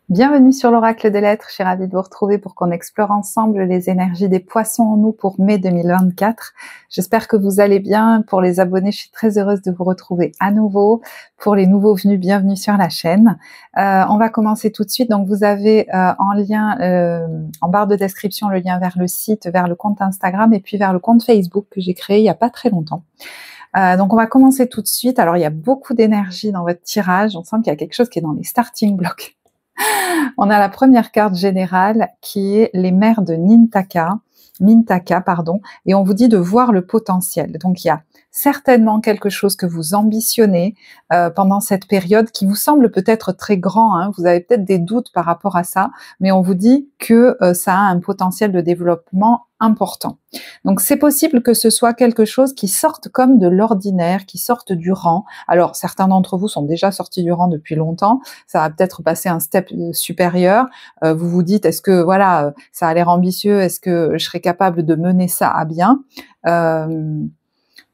Bienvenue sur l'Oracle des Lettres, je suis ravie de vous retrouver pour qu'on explore ensemble les énergies des poissons en nous pour mai 2024. J'espère que vous allez bien. Pour les abonnés, je suis très heureuse de vous retrouver à nouveau. Pour les nouveaux venus, bienvenue sur la chaîne. On va commencer tout de suite. Donc vous avez en lien, en barre de description, le lien vers le site, vers le compte Instagram et puis vers le compte Facebook que j'ai créé il n'y a pas très longtemps. Donc on va commencer tout de suite. Alors il y a beaucoup d'énergie dans votre tirage. On sent qu'il y a quelque chose qui est dans les starting blocks. On a la première carte générale qui est les mères de Mintaka, pardon, et on vous dit de voir le potentiel. Donc il y a certainement quelque chose que vous ambitionnez pendant cette période qui vous semble peut-être très grand, hein. Vous avez peut-être des doutes par rapport à ça, mais on vous dit que ça a un potentiel de développement important. Donc c'est possible que ce soit quelque chose qui sorte comme de l'ordinaire, qui sorte du rang. Alors certains d'entre vous sont déjà sortis du rang depuis longtemps, ça va peut-être passer un step supérieur. Vous vous dites, est-ce que voilà, ça a l'air ambitieux, est-ce que je serais capable de mener ça à bien?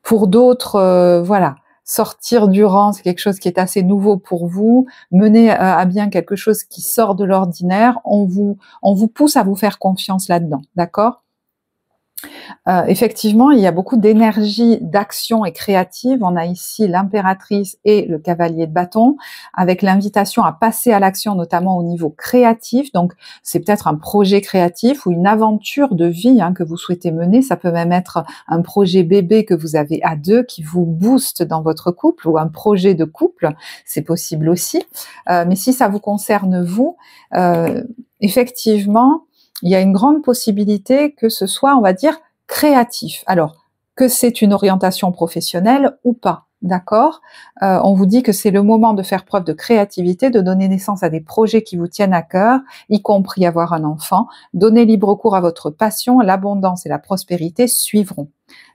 Pour d'autres, voilà, sortir du rang, c'est quelque chose qui est assez nouveau pour vous. Mener à bien quelque chose qui sort de l'ordinaire, on vous pousse à vous faire confiance là-dedans, d'accord? Effectivement, il y a beaucoup d'énergie, d'action et créative. On a ici l'impératrice et le cavalier de bâton, avec l'invitation à passer à l'action, notamment au niveau créatif. Donc, c'est peut-être un projet créatif ou une aventure de vie que vous souhaitez mener. Ça peut même être un projet bébé que vous avez à deux qui vous booste dans votre couple, ou un projet de couple, c'est possible aussi. Mais si ça vous concerne vous, effectivement, il y a une grande possibilité que ce soit, on va dire, créatif. Alors, que c'est une orientation professionnelle ou pas, d'accord? On vous dit que c'est le moment de faire preuve de créativité, de donner naissance à des projets qui vous tiennent à cœur, y compris avoir un enfant. Donner libre cours à votre passion, l'abondance et la prospérité suivront.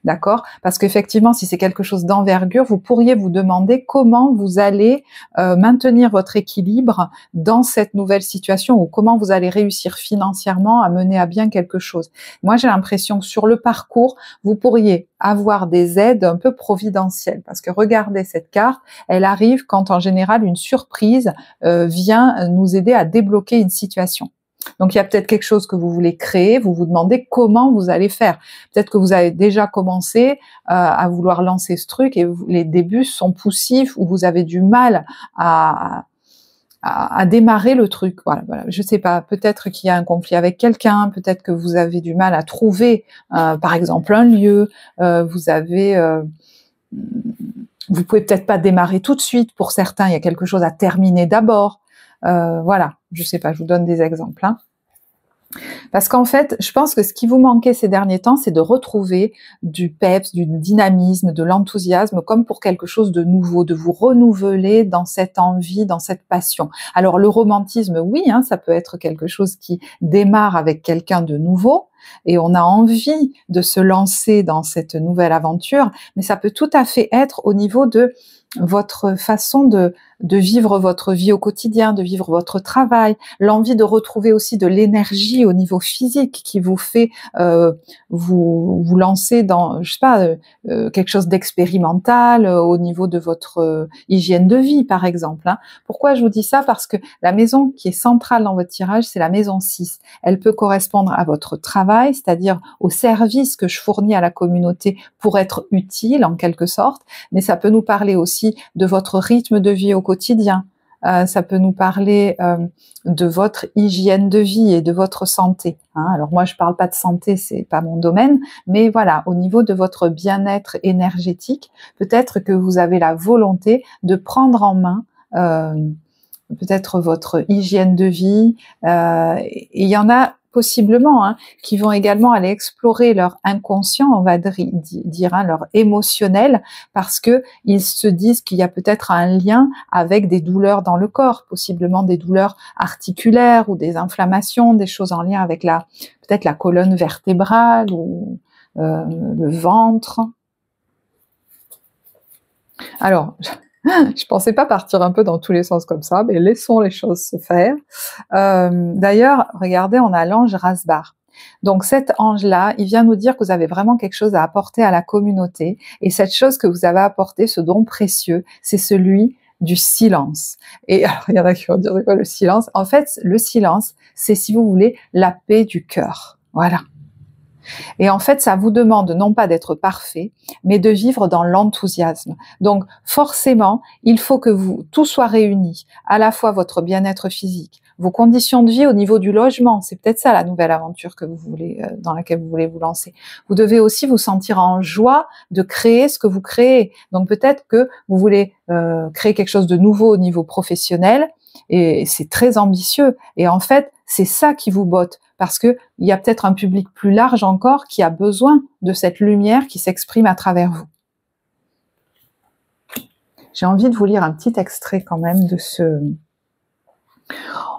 D'accord? Parce qu'effectivement, si c'est quelque chose d'envergure, vous pourriez vous demander comment vous allez maintenir votre équilibre dans cette nouvelle situation, ou comment vous allez réussir financièrement à mener à bien quelque chose. Moi, j'ai l'impression que sur le parcours, vous pourriez avoir des aides un peu providentielles, parce que regardez cette carte, elle arrive quand en général une surprise vient nous aider à débloquer une situation. Donc il y a peut-être quelque chose que vous voulez créer, vous vous demandez comment vous allez faire. Peut-être que vous avez déjà commencé à vouloir lancer ce truc et les débuts sont poussifs, ou vous avez du mal à démarrer le truc. Voilà. Je sais pas, peut-être qu'il y a un conflit avec quelqu'un, peut-être que vous avez du mal à trouver, par exemple, un lieu, vous pouvez peut-être pas démarrer tout de suite. Pour certains, il y a quelque chose à terminer d'abord. Voilà, je sais pas, je vous donne des exemples. Parce qu'en fait, je pense que ce qui vous manquait ces derniers temps, c'est de retrouver du peps, du dynamisme, de l'enthousiasme, comme pour quelque chose de nouveau, de vous renouveler dans cette envie, dans cette passion. Alors le romantisme, oui, ça peut être quelque chose qui démarre avec quelqu'un de nouveau, et on a envie de se lancer dans cette nouvelle aventure, mais ça peut tout à fait être au niveau de votre façon de vivre votre vie au quotidien, de vivre votre travail, l'envie de retrouver aussi de l'énergie au niveau physique qui vous fait vous lancer dans, je sais pas, quelque chose d'expérimental au niveau de votre hygiène de vie, par exemple. Pourquoi je vous dis ça? Parce que la maison qui est centrale dans votre tirage, c'est la maison 6. Elle peut correspondre à votre travail, c'est-à-dire au service que je fournis à la communauté pour être utile en quelque sorte, mais ça peut nous parler aussi de votre rythme de vie au quotidien. Ça peut nous parler de votre hygiène de vie et de votre santé. Alors moi, je parle pas de santé, c'est pas mon domaine, mais voilà, au niveau de votre bien-être énergétique, peut-être que vous avez la volonté de prendre en main peut-être votre hygiène de vie. Et il y en a possiblement qui vont également aller explorer leur inconscient, on va dire leur émotionnel, parce que ils se disent qu'il y a peut-être un lien avec des douleurs dans le corps, possiblement des douleurs articulaires ou des inflammations, des choses en lien avec peut-être la colonne vertébrale ou le ventre. Alors, je pensais pas partir un peu dans tous les sens comme ça, mais laissons les choses se faire. D'ailleurs, regardez, on a l'ange Rasbar. Donc cet ange-là, il vient nous dire que vous avez vraiment quelque chose à apporter à la communauté, et cette chose que vous avez apporté, ce don précieux, c'est celui du silence. Et alors, il y en a qui vont dire, c'est quoi le silence? En fait, le silence, c'est, si vous voulez, la paix du cœur. Voilà. Et en fait, ça vous demande non pas d'être parfait, mais de vivre dans l'enthousiasme. Donc, forcément, il faut que tout soit réuni, à la fois votre bien-être physique, vos conditions de vie au niveau du logement, c'est peut-être ça la nouvelle aventure que vous voulez, dans laquelle vous voulez vous lancer. Vous devez aussi vous sentir en joie de créer ce que vous créez. Donc, peut-être que vous voulez créer quelque chose de nouveau au niveau professionnel, et c'est très ambitieux. Et en fait, c'est ça qui vous botte, parce que il y a peut-être un public plus large encore qui a besoin de cette lumière qui s'exprime à travers vous. J'ai envie de vous lire un petit extrait quand même de ce...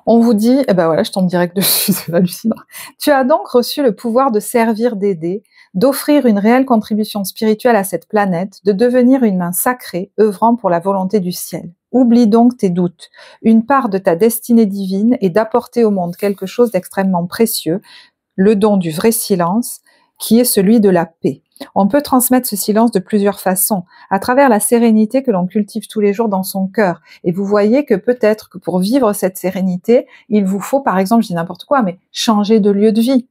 On vous dit, eh ben voilà, je tombe direct dessus, c'est hallucinant. Tu as donc reçu le pouvoir de servir, d'aider, d'offrir une réelle contribution spirituelle à cette planète, de devenir une main sacrée, œuvrant pour la volonté du ciel. Oublie donc tes doutes. Une part de ta destinée divine est d'apporter au monde quelque chose d'extrêmement précieux, le don du vrai silence, qui est celui de la paix. On peut transmettre ce silence de plusieurs façons, à travers la sérénité que l'on cultive tous les jours dans son cœur. Et vous voyez que peut-être que pour vivre cette sérénité, il vous faut, par exemple, je dis n'importe quoi, mais changer de lieu de vie,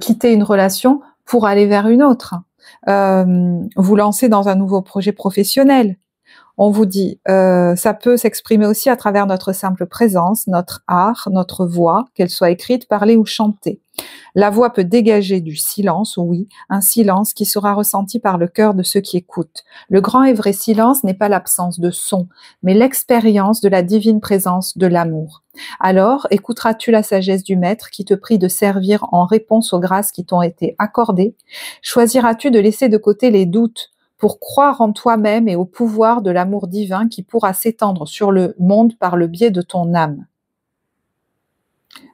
quitter une relation pour aller vers une autre, vous lancer dans un nouveau projet professionnel. On vous dit, ça peut s'exprimer aussi à travers notre simple présence, notre art, notre voix, qu'elle soit écrite, parlée ou chantée. La voix peut dégager du silence, oui, un silence qui sera ressenti par le cœur de ceux qui écoutent. Le grand et vrai silence n'est pas l'absence de son, mais l'expérience de la divine présence de l'amour. Alors, écouteras-tu la sagesse du Maître qui te prie de servir en réponse aux grâces qui t'ont été accordées? Choisiras-tu de laisser de côté les doutes pour croire en toi-même et au pouvoir de l'amour divin qui pourra s'étendre sur le monde par le biais de ton âme?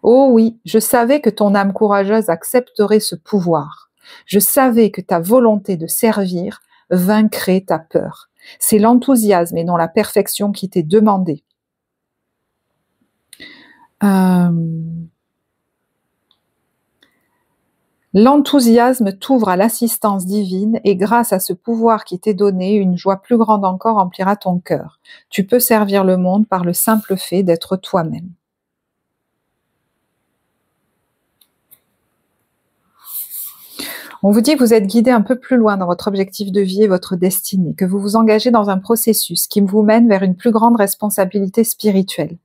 Oh oui, je savais que ton âme courageuse accepterait ce pouvoir. Je savais que ta volonté de servir vaincrait ta peur. C'est l'enthousiasme et non la perfection qui t'est demandé. L'enthousiasme t'ouvre à l'assistance divine et grâce à ce pouvoir qui t'est donné, une joie plus grande encore remplira ton cœur. Tu peux servir le monde par le simple fait d'être toi-même. On vous dit que vous êtes guidé un peu plus loin dans votre objectif de vie et votre destinée, que vous vous engagez dans un processus qui vous mène vers une plus grande responsabilité spirituelle.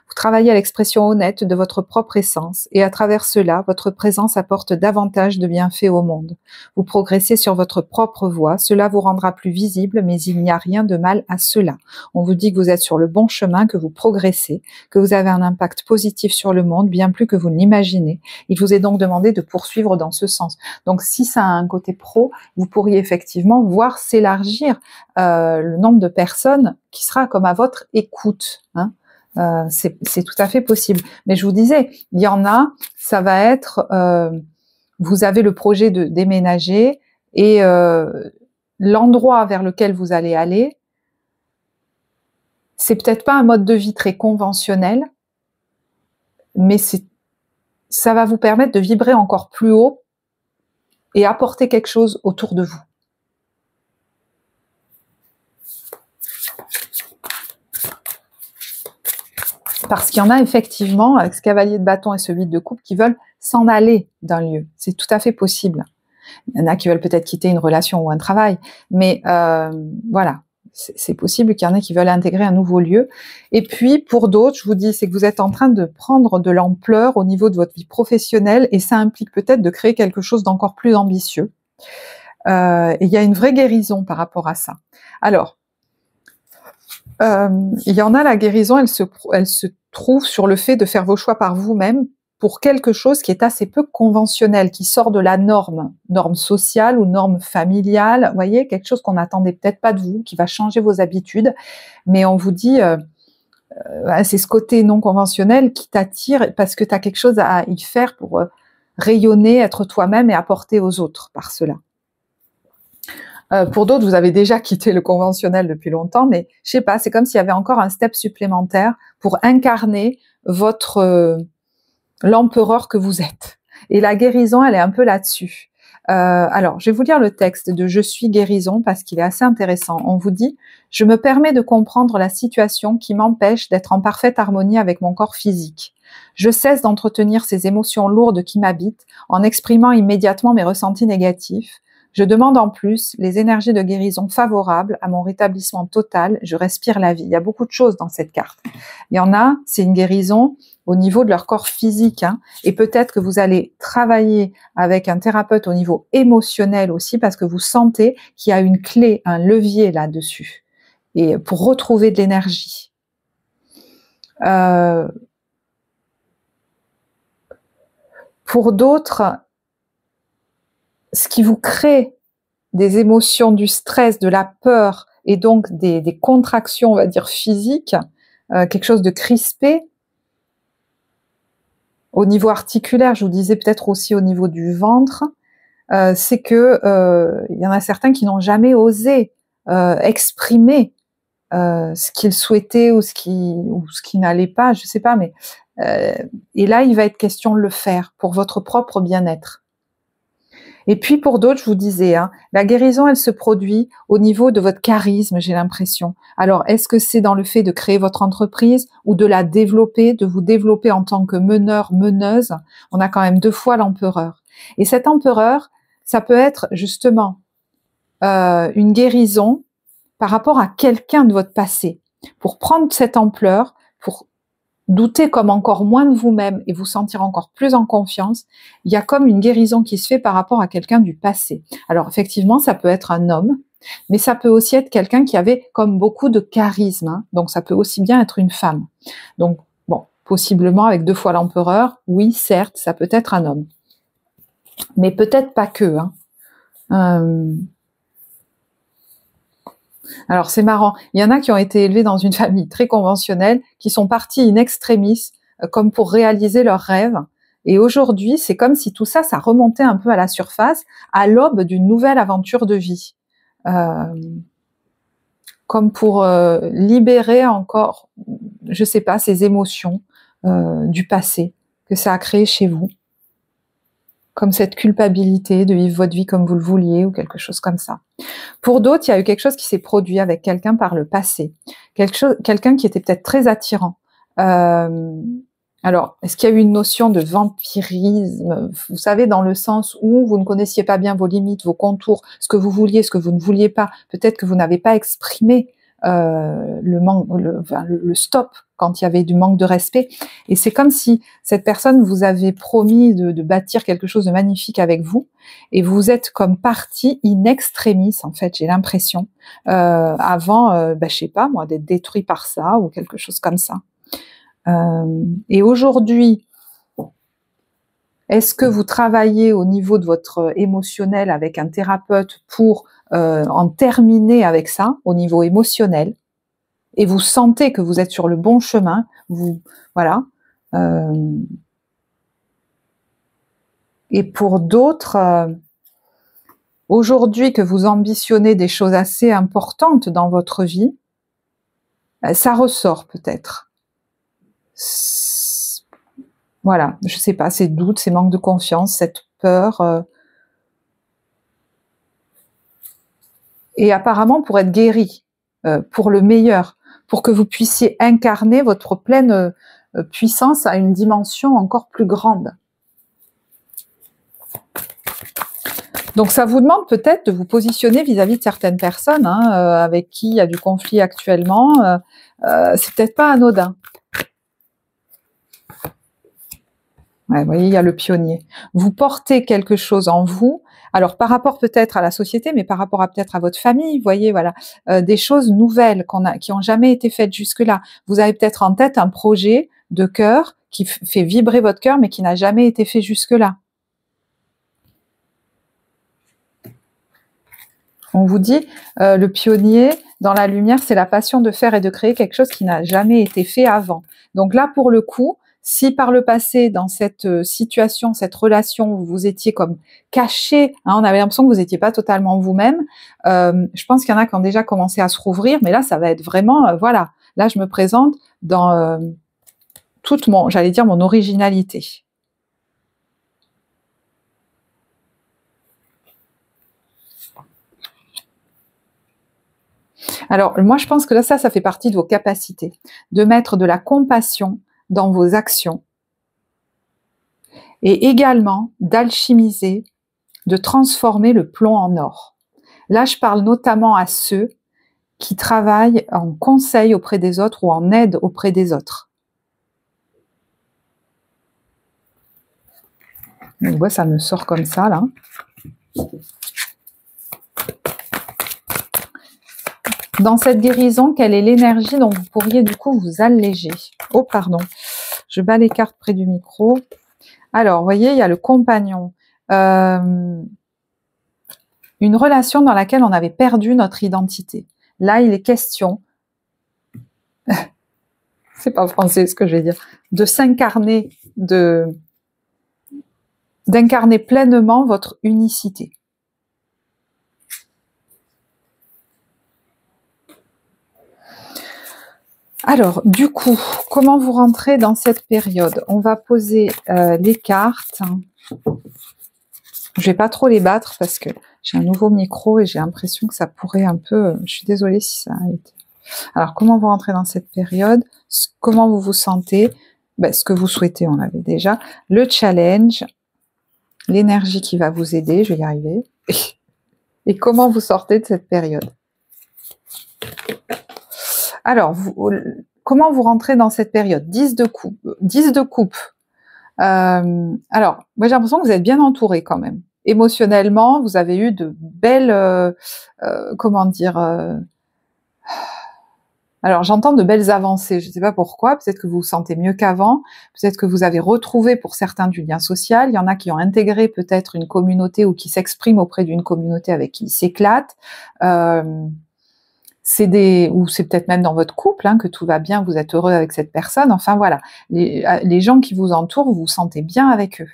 Vous travaillez à l'expression honnête de votre propre essence et à travers cela, votre présence apporte davantage de bienfaits au monde. Vous progressez sur votre propre voie, cela vous rendra plus visible, mais il n'y a rien de mal à cela. On vous dit que vous êtes sur le bon chemin, que vous progressez, que vous avez un impact positif sur le monde, bien plus que vous ne l'imaginez. Il vous est donc demandé de poursuivre dans ce sens. Donc si ça a un côté pro, vous pourriez effectivement voir s'élargir le nombre de personnes qui sera comme à votre écoute, hein. C'est tout à fait possible. Mais je vous disais, il y en a, ça va être, vous avez le projet de déménager et l'endroit vers lequel vous allez aller, c'est peut-être pas un mode de vie très conventionnel, mais ça va vous permettre de vibrer encore plus haut et apporter quelque chose autour de vous. Parce qu'il y en a effectivement, avec ce cavalier de bâton et ce 8 de coupe, qui veulent s'en aller d'un lieu. C'est tout à fait possible. Il y en a qui veulent peut-être quitter une relation ou un travail, mais voilà, c'est possible qu'il y en ait qui veulent intégrer un nouveau lieu. Et puis, pour d'autres, je vous dis, c'est que vous êtes en train de prendre de l'ampleur au niveau de votre vie professionnelle et ça implique peut-être de créer quelque chose d'encore plus ambitieux. Et il y a une vraie guérison par rapport à ça. Alors, il y en a, la guérison, elle se trouve sur le fait de faire vos choix par vous-même pour quelque chose qui est assez peu conventionnel, qui sort de la norme sociale ou norme familiale, vous voyez, quelque chose qu'on n'attendait peut-être pas de vous, qui va changer vos habitudes, mais on vous dit, c'est ce côté non conventionnel qui t'attire parce que tu as quelque chose à y faire pour rayonner, être toi-même et apporter aux autres par cela. Pour d'autres, vous avez déjà quitté le conventionnel depuis longtemps, mais je sais pas, c'est comme s'il y avait encore un step supplémentaire pour incarner votre l'empereur que vous êtes. Et la guérison, elle est un peu là-dessus. Alors, je vais vous lire le texte de Je suis guérison parce qu'il est assez intéressant. On vous dit « Je me permets de comprendre la situation qui m'empêche d'être en parfaite harmonie avec mon corps physique. Je cesse d'entretenir ces émotions lourdes qui m'habitent en exprimant immédiatement mes ressentis négatifs. Je demande en plus les énergies de guérison favorables à mon rétablissement total. Je respire la vie. » Il y a beaucoup de choses dans cette carte. Il y en a, c'est une guérison au niveau de leur corps physique, hein, et peut-être que vous allez travailler avec un thérapeute au niveau émotionnel aussi, parce que vous sentez qu'il y a une clé, un levier là-dessus, et pour retrouver de l'énergie. Pour d'autres, ce qui vous crée des émotions, du stress, de la peur, et donc des contractions, on va dire, physiques, quelque chose de crispé, au niveau articulaire, je vous disais peut-être aussi au niveau du ventre, c'est que il y en a certains qui n'ont jamais osé exprimer ce qu'ils souhaitaient ou ce qui n'allait pas, je sais pas, mais et là il va être question de le faire pour votre propre bien-être. Et puis pour d'autres, je vous disais, hein, la guérison, elle se produit au niveau de votre charisme, j'ai l'impression. Alors, est-ce que c'est dans le fait de créer votre entreprise ou de la développer, de vous développer en tant que meneur, meneuse? On a quand même 2 fois l'empereur. Et cet empereur, ça peut être justement une guérison par rapport à quelqu'un de votre passé. Pour prendre cette ampleur, pour douter comme encore moins de vous-même et vous sentir encore plus en confiance, il y a comme une guérison qui se fait par rapport à quelqu'un du passé. Alors effectivement, ça peut être un homme, mais ça peut aussi être quelqu'un qui avait comme beaucoup de charisme, hein, donc ça peut aussi bien être une femme. Donc bon, possiblement avec 2 fois l'empereur, oui, certes, ça peut être un homme. Mais peut-être pas que, hein. Alors c'est marrant, il y en a qui ont été élevés dans une famille très conventionnelle, qui sont partis in extremis, comme pour réaliser leurs rêves. Et aujourd'hui, c'est comme si tout ça, ça remontait un peu à la surface, à l'aube d'une nouvelle aventure de vie. Comme pour libérer encore, je sais pas, ces émotions du passé que ça a créé chez vous. Comme cette culpabilité de vivre votre vie comme vous le vouliez ou quelque chose comme ça. Pour d'autres, il y a eu quelque chose qui s'est produit avec quelqu'un par le passé. Quelqu'un qui était peut-être très attirant. Alors, est-ce qu'il y a eu une notion de vampirisme? Vous savez, dans le sens où vous ne connaissiez pas bien vos limites, vos contours, ce que vous vouliez, ce que vous ne vouliez pas. Peut-être que vous n'avez pas exprimé le stop quand il y avait du manque de respect. Et c'est comme si cette personne vous avait promis de bâtir quelque chose de magnifique avec vous, et vous êtes comme parti in extremis, en fait, j'ai l'impression, avant, je sais pas moi, d'être détruit par ça ou quelque chose comme ça. Et aujourd'hui, est-ce que vous travaillez au niveau de votre émotionnel avec un thérapeute pour en terminer avec ça, au niveau émotionnel, et vous sentez que vous êtes sur le bon chemin, voilà. Et pour d'autres, aujourd'hui que vous ambitionnez des choses assez importantes dans votre vie, ça ressort peut-être. Voilà, je sais pas, ces doutes, ces manques de confiance, cette peur. Et apparemment pour être guéri, pour le meilleur, pour que vous puissiez incarner votre pleine puissance à une dimension encore plus grande. Donc ça vous demande peut-être de vous positionner vis-à-vis de certaines personnes avec qui il y a du conflit actuellement. C'est peut-être pas anodin. Ouais, vous voyez, il y a le pionnier. Vous portez quelque chose en vous, alors par rapport peut-être à la société, mais par rapport à peut-être à votre famille, vous voyez, voilà, des choses nouvelles qui ont jamais été faites jusque-là. Vous avez peut-être en tête un projet de cœur qui fait vibrer votre cœur, mais qui n'a jamais été fait jusque-là. On vous dit, le pionnier, dans la lumière, c'est la passion de faire et de créer quelque chose qui n'a jamais été fait avant. Donc là, pour le coup, si par le passé, dans cette situation, cette relation, vous étiez comme caché, on avait l'impression que vous n'étiez pas totalement vous-même, je pense qu'il y en a qui ont déjà commencé à se rouvrir, mais là, ça va être vraiment, voilà, là, je me présente dans toute j'allais dire, mon originalité. Alors, moi, je pense que là, ça fait partie de vos capacités, de mettre de la compassion dans vos actions et également d'alchimiser, de transformer le plomb en or. Là, je parle notamment à ceux qui travaillent en conseil auprès des autres ou en aide auprès des autres. Donc, ouais, ça me sort comme ça, là. Dans cette guérison, quelle est l'énergie dont vous pourriez du coup vous alléger? Oh, pardon. Je bats les cartes près du micro. Alors, vous voyez, il y a le compagnon. Une relation dans laquelle on avait perdu notre identité. Là, il est question, c'est pas français ce que je vais dire, de s'incarner, d'incarner pleinement votre unicité. Alors, du coup, comment vous rentrez dans cette période? On va poser les cartes. Je vais pas trop les battre parce que j'ai un nouveau micro et j'ai l'impression que ça pourrait un peu... Je suis désolée si ça a été... Alors, comment vous rentrez dans cette période? Comment vous vous sentez? Ben, ce que vous souhaitez, on l'avait déjà. Le challenge, l'énergie qui va vous aider, je vais y arriver. Et comment vous sortez de cette période? Alors, comment vous rentrez dans cette période? 10 de coupe. 10 de coupe. Alors, moi j'ai l'impression que vous êtes bien entouré quand même. Émotionnellement, vous avez eu de belles, comment dire, alors j'entends de belles avancées, je ne sais pas pourquoi, peut-être que vous vous sentez mieux qu'avant, peut-être que vous avez retrouvé pour certains du lien social, il y en a qui ont intégré peut-être une communauté ou qui s'expriment auprès d'une communauté avec qui ils s'éclatent, ou c'est peut-être même dans votre couple, hein, que tout va bien, vous êtes heureux avec cette personne, enfin voilà, les gens qui vous entourent, vous vous sentez bien avec eux.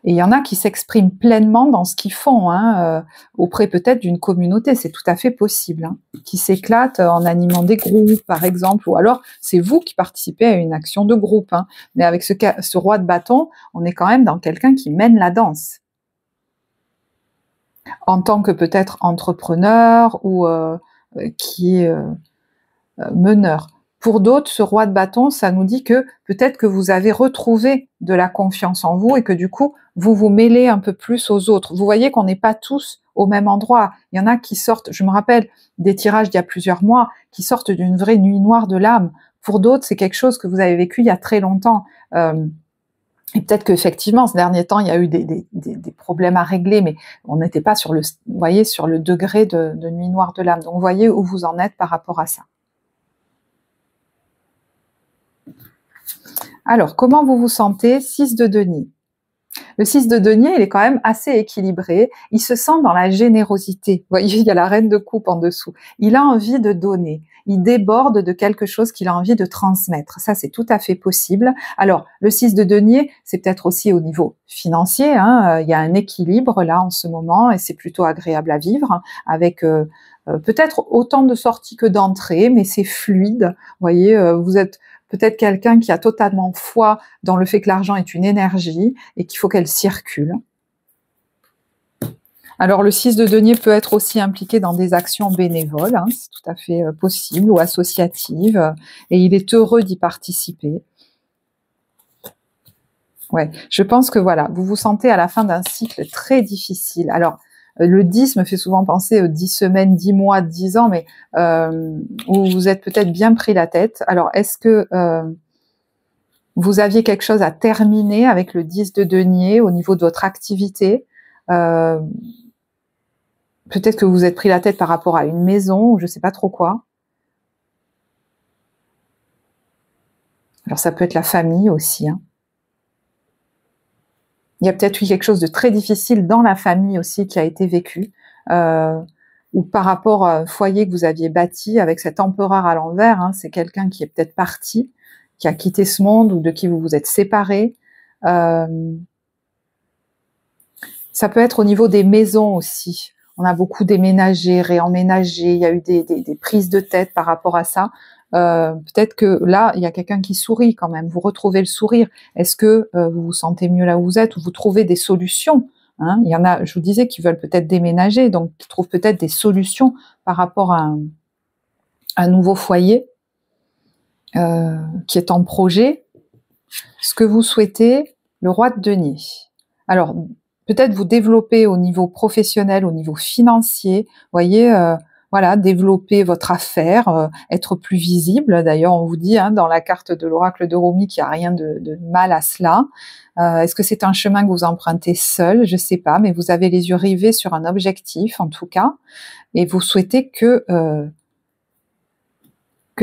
Et il y en a qui s'expriment pleinement dans ce qu'ils font, hein, auprès peut-être d'une communauté, c'est tout à fait possible, hein, qui s'éclatent en animant des groupes, par exemple, ou alors c'est vous qui participez à une action de groupe, hein, mais avec ce roi de bâton, on est quand même dans quelqu'un qui mène la danse. En tant que peut-être entrepreneur ou qui est meneur. Pour d'autres, ce roi de bâton, ça nous dit que peut-être que vous avez retrouvé de la confiance en vous et que du coup, vous vous mêlez un peu plus aux autres. Vous voyez qu'on n'est pas tous au même endroit. Il y en a qui sortent, je me rappelle des tirages d'il y a plusieurs mois, qui sortent d'une vraie nuit noire de l'âme. Pour d'autres, c'est quelque chose que vous avez vécu il y a très longtemps. Et peut-être qu'effectivement, ces derniers temps, il y a eu des problèmes à régler, mais on n'était pas sur le, vous voyez, sur le degré de nuit noire de l'âme. Donc, vous voyez où vous en êtes par rapport à ça. Alors, comment vous vous sentez? 6 de denier. Le 6 de denier, il est quand même assez équilibré. Il se sent dans la générosité. Vous voyez, il y a la reine de coupe en dessous. Il a envie de donner. Il déborde de quelque chose qu'il a envie de transmettre. Ça, c'est tout à fait possible. Alors, le 6 de denier, c'est peut-être aussi au niveau financier, hein. Il y a un équilibre là en ce moment et c'est plutôt agréable à vivre avec peut-être autant de sorties que d'entrées, mais c'est fluide. Vous voyez, vous êtes peut-être quelqu'un qui a totalement foi dans le fait que l'argent est une énergie et qu'il faut qu'elle circule. Alors, le 6 de denier peut être aussi impliqué dans des actions bénévoles, hein, c'est tout à fait possible, ou associatives, et il est heureux d'y participer. Ouais, je pense que voilà, vous vous sentez à la fin d'un cycle très difficile. Alors, le 10 me fait souvent penser aux 10 semaines, 10 mois, 10 ans, mais où vous êtes peut-être bien pris la tête. Alors, est-ce que vous aviez quelque chose à terminer avec le 10 de denier au niveau de votre activité? Peut-être que vous vous êtes pris la tête par rapport à une maison ou je ne sais pas trop quoi. Alors, ça peut être la famille aussi, hein. Il y a peut-être eu quelque chose de très difficile dans la famille aussi qui a été vécu, ou par rapport à un foyer que vous aviez bâti avec cet empereur à l'envers, hein, c'est quelqu'un qui est peut-être parti, qui a quitté ce monde ou de qui vous vous êtes séparés. Ça peut être au niveau des maisons aussi. On a beaucoup déménagé, réemménagé, il y a eu des prises de tête par rapport à ça. Peut-être que là, il y a quelqu'un qui sourit quand même, vous retrouvez le sourire. Est-ce que vous vous sentez mieux là où vous êtes ou vous trouvez des solutions, hein? Il y en a, je vous disais, qui veulent peut-être déménager, donc qui trouvent peut-être des solutions par rapport à un nouveau foyer qui est en projet, ce que vous souhaitez, le roi de denier. Alors, peut-être vous développer au niveau professionnel, au niveau financier, vous voyez, voilà, développer votre affaire, être plus visible. D'ailleurs, on vous dit dans la carte de l'oracle de Romy qu'il n'y a rien de mal à cela. Est-ce que c'est un chemin que vous empruntez seul? Je ne sais pas, mais vous avez les yeux rivés sur un objectif, en tout cas, et vous souhaitez que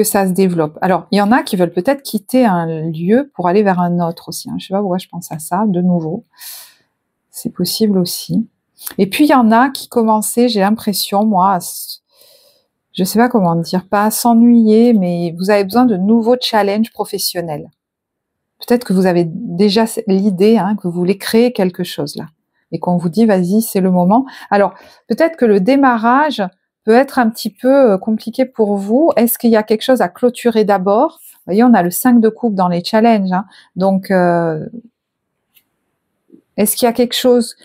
ça se développe. Alors, il y en a qui veulent peut-être quitter un lieu pour aller vers un autre aussi. Je ne sais pas pourquoi je pense à ça, de nouveau. C'est possible aussi. Et puis, il y en a qui commençaient, j'ai l'impression, moi, je ne sais pas comment dire, pas à s'ennuyer, mais vous avez besoin de nouveaux challenges professionnels. Peut-être que vous avez déjà l'idée que vous voulez créer quelque chose là, et qu'on vous dit, vas-y, c'est le moment. Alors, peut-être que le démarrage peut être un petit peu compliqué pour vous. Est-ce qu'il y a quelque chose à clôturer d'abord? Vous voyez, on a le 5 de coupe dans les challenges. Donc, est-ce qu'il y a quelque chose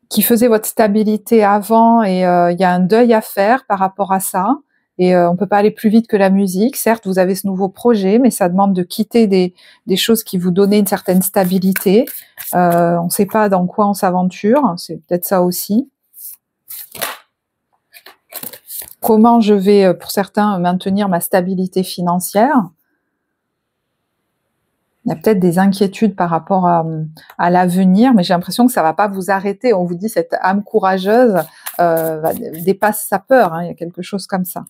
qui faisait votre stabilité avant et il y a un deuil à faire par rapport à ça et on peut pas aller plus vite que la musique. Certes, vous avez ce nouveau projet, mais ça demande de quitter des choses qui vous donnaient une certaine stabilité. On ne sait pas dans quoi on s'aventure, c'est peut-être ça aussi. Comment je vais, pour certains, maintenir ma stabilité financière? Il y a peut-être des inquiétudes par rapport à l'avenir, mais j'ai l'impression que ça ne va pas vous arrêter. On vous dit cette âme courageuse dépasse sa peur. Il y a quelque chose comme ça.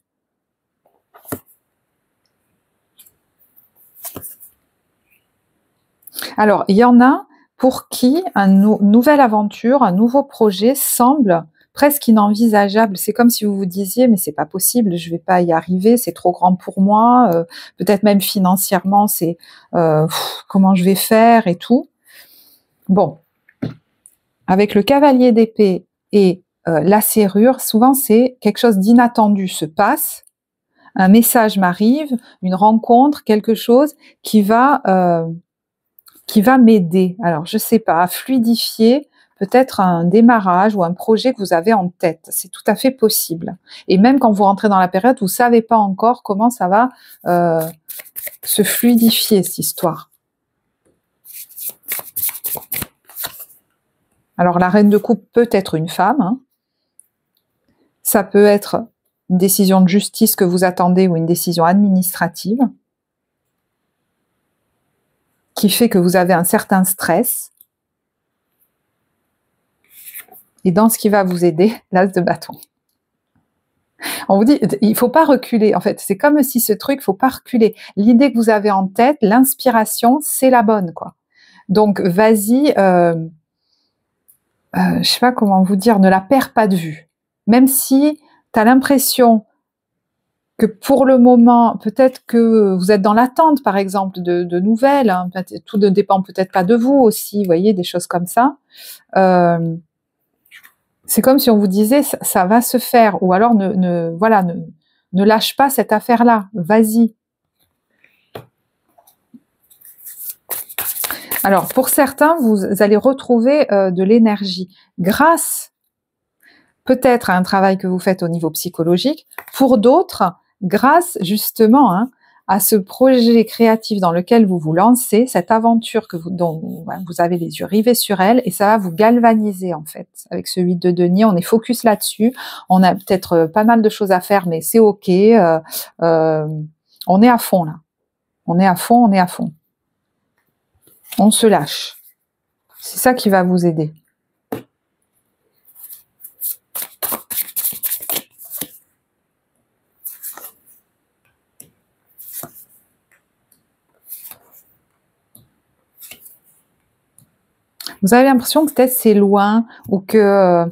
Alors, il y en a pour qui une nouvelle aventure, un nouveau projet semble presque inenvisageable. C'est comme si vous vous disiez, mais c'est pas possible, je vais pas y arriver, c'est trop grand pour moi, peut-être même financièrement, c'est comment je vais faire et tout. Bon, avec le cavalier d'épée et la serrure, souvent c'est quelque chose d'inattendu se passe, un message m'arrive, une rencontre, quelque chose qui va m'aider. Alors, je sais pas, à fluidifier peut-être un démarrage ou un projet que vous avez en tête. C'est tout à fait possible. Et même quand vous rentrez dans la période, vous savez pas encore comment ça va se fluidifier, cette histoire. Alors, la reine de coupe peut être une femme. Ça peut être une décision de justice que vous attendez ou une décision administrative qui fait que vous avez un certain stress. Et dans ce qui va vous aider, l'as de bâton. On vous dit, il ne faut pas reculer. En fait, c'est comme si ce truc, il ne faut pas reculer. L'idée que vous avez en tête, l'inspiration, c'est la bonne, quoi. Donc, vas-y, je ne sais pas comment vous dire, ne la perds pas de vue. Même si tu as l'impression que pour le moment, peut-être que vous êtes dans l'attente, par exemple, de nouvelles. Tout ne dépend peut-être pas de vous aussi, vous voyez, des choses comme ça. C'est comme si on vous disait ça va se faire, ou alors ne lâche pas cette affaire-là, vas-y. Alors pour certains, vous allez retrouver de l'énergie grâce peut-être à un travail que vous faites au niveau psychologique, pour d'autres, grâce justement à ce projet créatif dans lequel vous vous lancez, cette aventure dont vous avez les yeux rivés sur elle, et ça va vous galvaniser en fait. Avec ce 8 de denier, on est focus là-dessus, on a peut-être pas mal de choses à faire, mais c'est ok, on est à fond là. On est à fond, on est à fond. On se lâche. C'est ça qui va vous aider. Vous avez l'impression que peut-être c'est loin ou que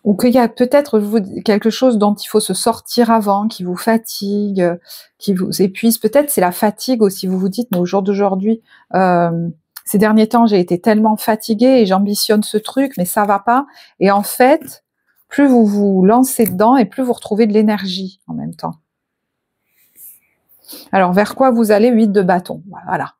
ou qu'il y a peut-être quelque chose dont il faut se sortir avant, qui vous fatigue, qui vous épuise. Peut-être c'est la fatigue aussi. Vous vous dites, mais au jour d'aujourd'hui, ces derniers temps, j'ai été tellement fatiguée et j'ambitionne ce truc, mais ça va pas. Et en fait, plus vous vous lancez dedans et plus vous retrouvez de l'énergie en même temps. Alors, vers quoi vous allez? 8 de bâton. Voilà.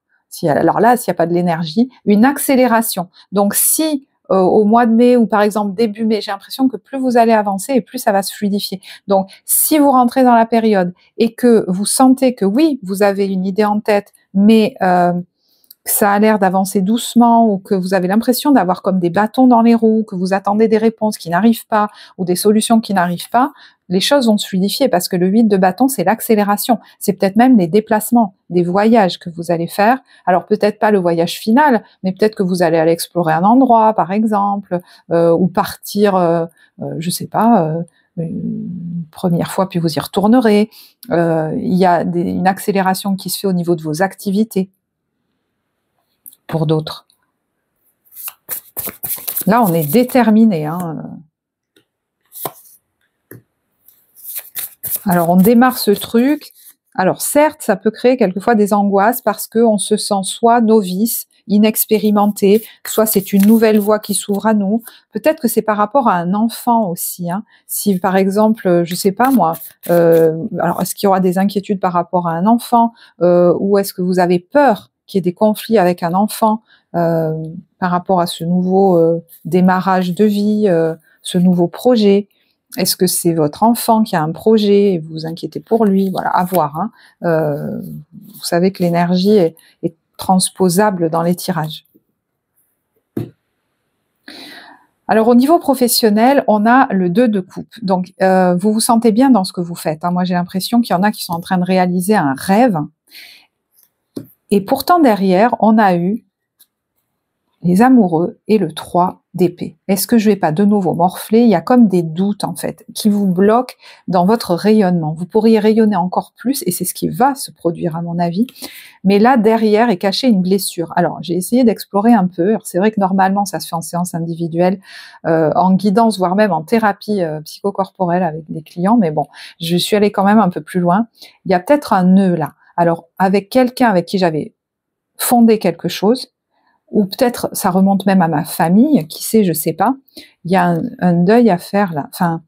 Alors là, s'il n'y a pas de l'énergie, une accélération. Donc, si au mois de mai ou par exemple début mai, j'ai l'impression que plus vous allez avancer et plus ça va se fluidifier. Donc, si vous rentrez dans la période et que vous sentez que oui, vous avez une idée en tête, mais que ça a l'air d'avancer doucement ou que vous avez l'impression d'avoir comme des bâtons dans les roues, que vous attendez des réponses qui n'arrivent pas ou des solutions qui n'arrivent pas, les choses vont se fluidifier parce que le 8 de bâton, c'est l'accélération. C'est peut-être même les déplacements, des voyages que vous allez faire. Alors peut-être pas le voyage final, mais peut-être que vous allez aller explorer un endroit, par exemple, ou partir, je sais pas, une première fois, puis vous y retournerez. Il y a une accélération qui se fait au niveau de vos activités. Pour d'autres. Là, on est déterminé. Hein. Alors, on démarre ce truc. Alors, certes, ça peut créer quelquefois des angoisses parce qu'on se sent soit novice, inexpérimenté, soit c'est une nouvelle voie qui s'ouvre à nous. Peut-être que c'est par rapport à un enfant aussi. Hein. Si, par exemple, je sais pas moi, alors est-ce qu'il y aura des inquiétudes par rapport à un enfant ou est-ce que vous avez peur qu'il y ait des conflits avec un enfant par rapport à ce nouveau démarrage de vie, ce nouveau projet. Est-ce que c'est votre enfant qui a un projet et vous vous inquiétez pour lui? Voilà, à voir. Hein. Vous savez que l'énergie est transposable dans les tirages. Alors au niveau professionnel, on a le 2 de coupe. Donc vous vous sentez bien dans ce que vous faites. Hein. Moi j'ai l'impression qu'il y en a qui sont en train de réaliser un rêve. Et pourtant derrière, on a eu les amoureux et le 3 d'épée. Est-ce que je vais pas de nouveau morfler? Il y a comme des doutes en fait qui vous bloquent dans votre rayonnement. Vous pourriez rayonner encore plus et c'est ce qui va se produire à mon avis. Mais là derrière est cachée une blessure. Alors j'ai essayé d'explorer un peu. C'est vrai que normalement ça se fait en séance individuelle, en guidance, voire même en thérapie psychocorporelle avec des clients. Mais bon, je suis allée quand même un peu plus loin. Il y a peut-être un nœud là. Alors avec quelqu'un avec qui j'avais fondé quelque chose, ou peut-être ça remonte même à ma famille, qui sait, je sais pas. Il y a un deuil à faire là. Enfin,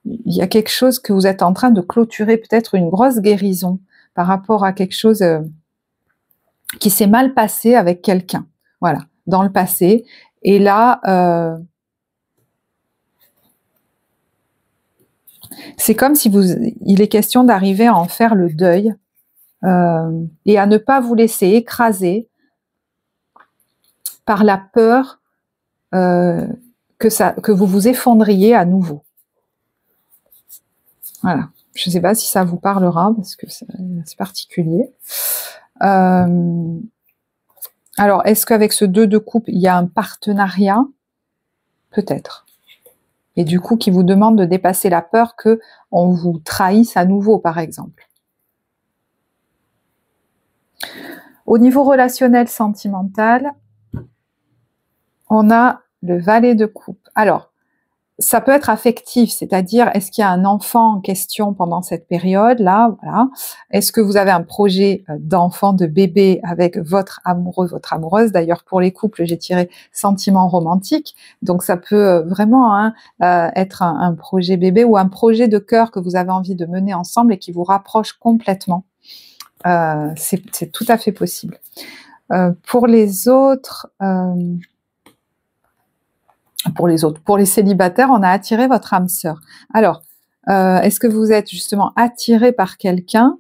il y a quelque chose que vous êtes en train de clôturer, peut-être une grosse guérison par rapport à quelque chose qui s'est mal passé avec quelqu'un. Voilà, dans le passé. Et là, c'est comme si il est question d'arriver à en faire le deuil et à ne pas vous laisser écraser par la peur que vous vous effondriez à nouveau. Voilà. Je ne sais pas si ça vous parlera, parce que c'est particulier. Alors, est-ce qu'avec ce 2 de coupe, il y a un partenariat? Peut-être. Et du coup, qui vous demande de dépasser la peur qu'on vous trahisse à nouveau, par exemple. Au niveau relationnel, sentimental, on a le valet de coupe. Alors, ça peut être affectif, c'est-à-dire est-ce qu'il y a un enfant en question pendant cette période-là, voilà. Est-ce que vous avez un projet d'enfant, de bébé avec votre amoureux, votre amoureuse? D'ailleurs, pour les couples, j'ai tiré sentiment romantique, donc ça peut vraiment être un projet bébé ou un projet de cœur que vous avez envie de mener ensemble et qui vous rapproche complètement. C'est tout à fait possible. Pour les autres... Pour les célibataires, on a attiré votre âme sœur. Alors, est-ce que vous êtes justement attiré par quelqu'un?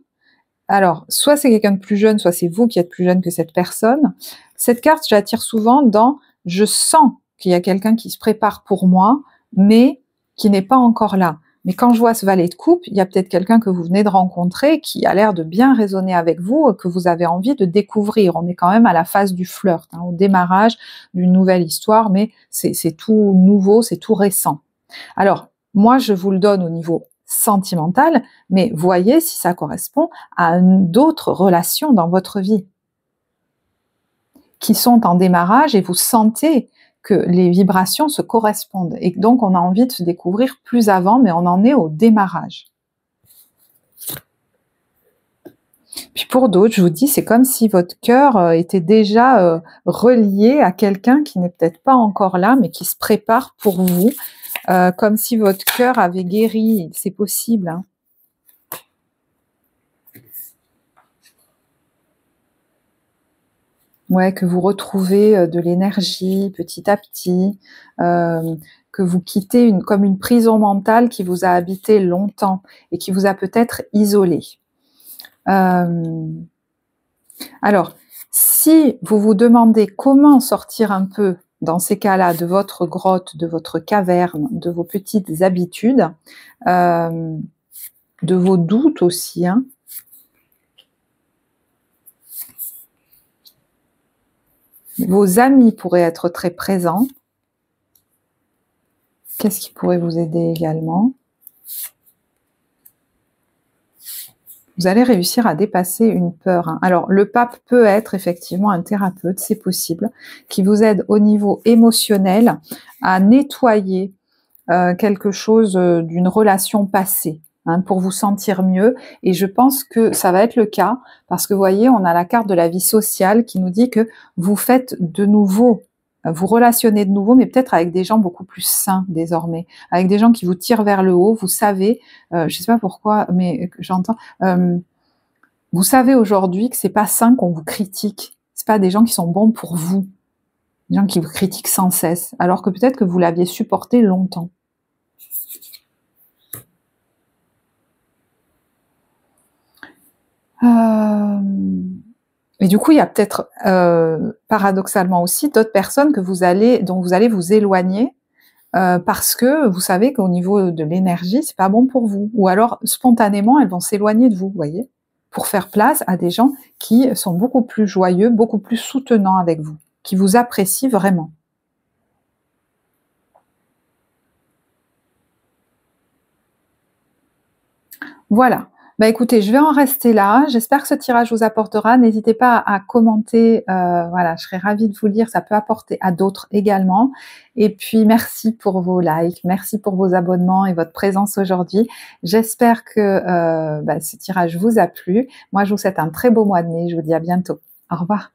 Alors, soit c'est quelqu'un de plus jeune, soit c'est vous qui êtes plus jeune que cette personne. Cette carte, j'attire souvent dans « je sens qu'il y a quelqu'un qui se prépare pour moi, mais qui n'est pas encore là ». Mais quand je vois ce valet de coupe, il y a peut-être quelqu'un que vous venez de rencontrer qui a l'air de bien résonner avec vous, que vous avez envie de découvrir. On est quand même à la phase du flirt, hein, au démarrage d'une nouvelle histoire, mais c'est tout nouveau, c'est tout récent. Alors, moi, je vous le donne au niveau sentimental, mais voyez si ça correspond à d'autres relations dans votre vie qui sont en démarrage et vous sentez que les vibrations se correspondent et donc on a envie de se découvrir plus avant, mais on en est au démarrage. Puis pour d'autres, je vous dis, c'est comme si votre cœur était déjà relié à quelqu'un qui n'est peut-être pas encore là, mais qui se prépare pour vous, comme si votre cœur avait guéri, c'est possible. Hein. Ouais, que vous retrouvez de l'énergie petit à petit, que vous quittez comme une prison mentale qui vous a habité longtemps et qui vous a peut-être isolé. Alors, si vous vous demandez comment sortir un peu dans ces cas-là de votre grotte, de votre caverne, de vos petites habitudes, de vos doutes aussi, hein, vos amis pourraient être très présents. Qu'est-ce qui pourrait vous aider également? Vous allez réussir à dépasser une peur, hein. Alors, le pape peut être effectivement un thérapeute, c'est possible, qui vous aide au niveau émotionnel à nettoyer quelque chose d'une relation passée, hein, pour vous sentir mieux. Et je pense que ça va être le cas, parce que vous voyez, on a la carte de la vie sociale qui nous dit que vous faites de nouveau, vous relationnez de nouveau, mais peut-être avec des gens beaucoup plus sains désormais, avec des gens qui vous tirent vers le haut. Vous savez, je sais pas pourquoi, mais j'entends, vous savez aujourd'hui que c'est pas sain qu'on vous critique. C'est pas des gens qui sont bons pour vous, des gens qui vous critiquent sans cesse, alors que peut-être que vous l'aviez supporté longtemps. Et du coup, il y a peut-être paradoxalement aussi d'autres personnes dont vous allez vous éloigner parce que vous savez qu'au niveau de l'énergie, c'est pas bon pour vous. Ou alors, spontanément, elles vont s'éloigner de vous, vous voyez, pour faire place à des gens qui sont beaucoup plus joyeux, beaucoup plus soutenants avec vous, qui vous apprécient vraiment. Voilà. Bah écoutez, je vais en rester là. J'espère que ce tirage vous apportera. N'hésitez pas à commenter. Voilà, je serais ravie de vous lire. Ça peut apporter à d'autres également. Et puis, merci pour vos likes. Merci pour vos abonnements et votre présence aujourd'hui. J'espère que ce tirage vous a plu. Moi, je vous souhaite un très beau mois de mai. Je vous dis à bientôt. Au revoir.